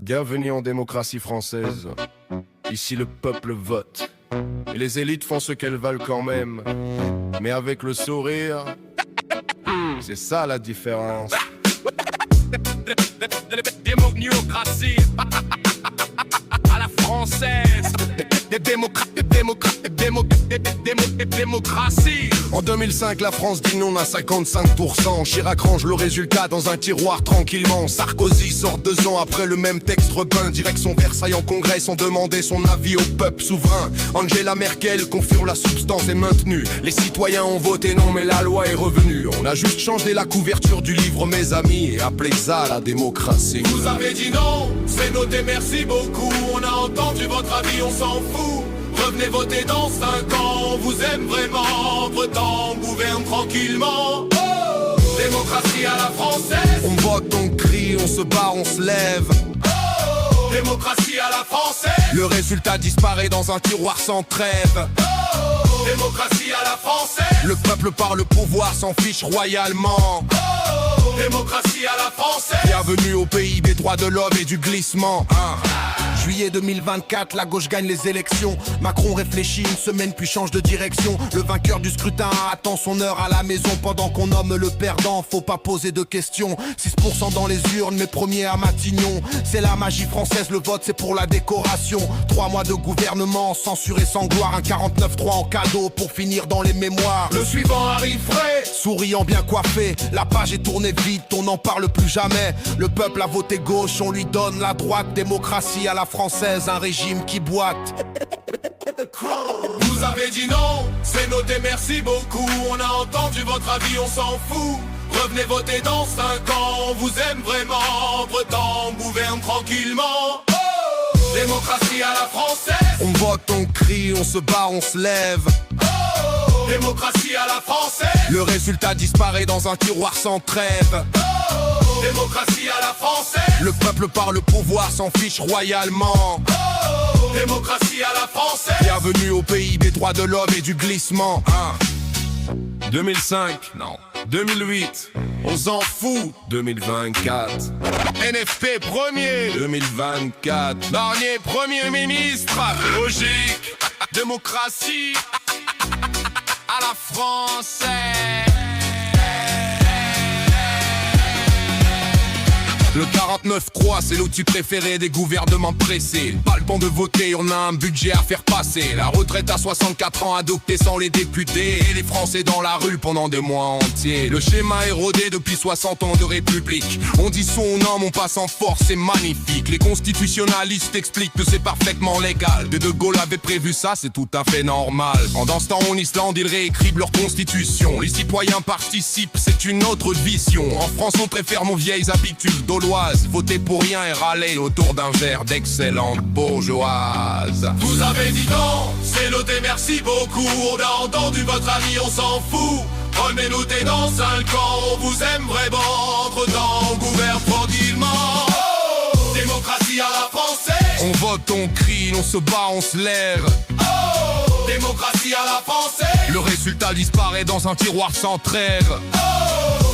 Bienvenue en démocratie française. Ici le peuple vote. Et les élites font ce qu'elles veulent quand même. Mais avec le sourire, c'est ça la différence. Démocratie à la française. Démocratie. En 2005, la France dit non à 55%. Chirac range le résultat dans un tiroir tranquillement. Sarkozy sort 2 ans après le même texte repeint. Direction Versailles en congrès sans demander son avis au peuple souverain. Angela Merkel confirme la substance est maintenue. Les citoyens ont voté non mais la loi est revenue. On a juste changé la couverture du livre mes amis et appelé ça la démocratie. Vous avez dit non, c'est noté, merci beaucoup. On a entendu votre avis, on s'en fout. Revenez voter dans 5 ans, on vous aime vraiment. Entre-temps, on gouverne tranquillement. Démocratie à la française. On vote, on crie, on se bat, on se lève. Démocratie à la française. Le résultat disparaît dans un tiroir sans trêve. Démocratie à la française. Le peuple par le pouvoir s'en fiche royalement. Démocratie à la française. Bienvenue au pays des droits de l'homme et du glissement. Juillet 2024, la gauche gagne les élections. Macron réfléchit une semaine puis change de direction. Le vainqueur du scrutin attend son heure à la maison. Pendant qu'on nomme le perdant, faut pas poser de questions. 6% dans les urnes, mais premier à Matignon. C'est la magie française, le vote c'est pour la décoration. 3 mois de gouvernement, censuré sans gloire. Un 49-3 en cadeau pour finir dans les mémoires. Le suivant arrive frais. Souriant bien coiffé, la page est tournée vite, on n'en parle plus jamais. Le peuple a voté gauche, on lui donne la droite. Démocratie à la française, un régime qui boite. Vous avez dit non, c'est noté, merci beaucoup. On a entendu votre avis, on s'en fout. Revenez voter dans 5 ans, on vous aime vraiment. Entre-temps, on gouverne tranquillement. Démocratie à la française. On vote, on crie, on se bat, on se lève. Démocratie à la française. Le résultat disparaît dans un tiroir sans trêve. Démocratie à la française. Le peuple par le pouvoir s'en fiche royalement. Démocratie à la française. Bienvenue au pays des droits de l'homme et du glissement. 2005, non. 2008, on s'en fout. 2024, NFP premier. 2024, Barnier premier ministre. Logique. Démocratie à la française. Le 49.3, c'est l'outil préféré des gouvernements pressés. Pas le temps de voter, on a un budget à faire passer. La retraite à 64 ans adoptée sans les députés. Et les Français dans la rue pendant des mois entiers. Le schéma érodé depuis 60 ans de république. On dit son homme, on passe en force, c'est magnifique. Les constitutionnalistes expliquent que c'est parfaitement légal. De Gaulle avait prévu ça, c'est tout à fait normal. Pendant ce temps en Islande, ils réécrivent leur constitution. Les citoyens participent, c'est une autre vision. En France, on préfère nos vieilles habitudes gauloises. Voter pour rien et râler autour d'un verre d'excellente bourgeoise. Vous avez dit non, c'est noté, merci beaucoup. On a entendu votre avis, on s'en fout. Revenez-nous dans 5 ans, on vous aime vraiment. Entre-temps, on gouverne tranquillement. Démocratie à la française. On vote, on crie, on se bat, on se lève. Démocratie à la française. Le résultat disparaît dans un tiroir sans trêve.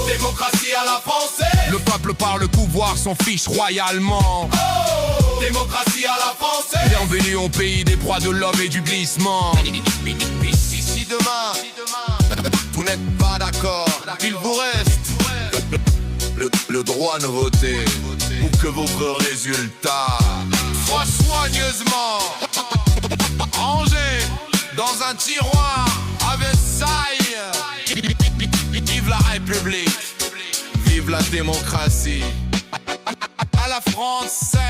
Démocratie à la française. Le peuple par le pouvoir s'en fiche royalement. Démocratie à la française. Bienvenue au pays des droits de l'homme et du glissement. Si demain vous n'êtes pas d'accord, il vous reste le droit de voter pour que votre résultat soit soigneusement rangé dans un tiroir à Versailles. Vive la République, vive la démocratie à la française.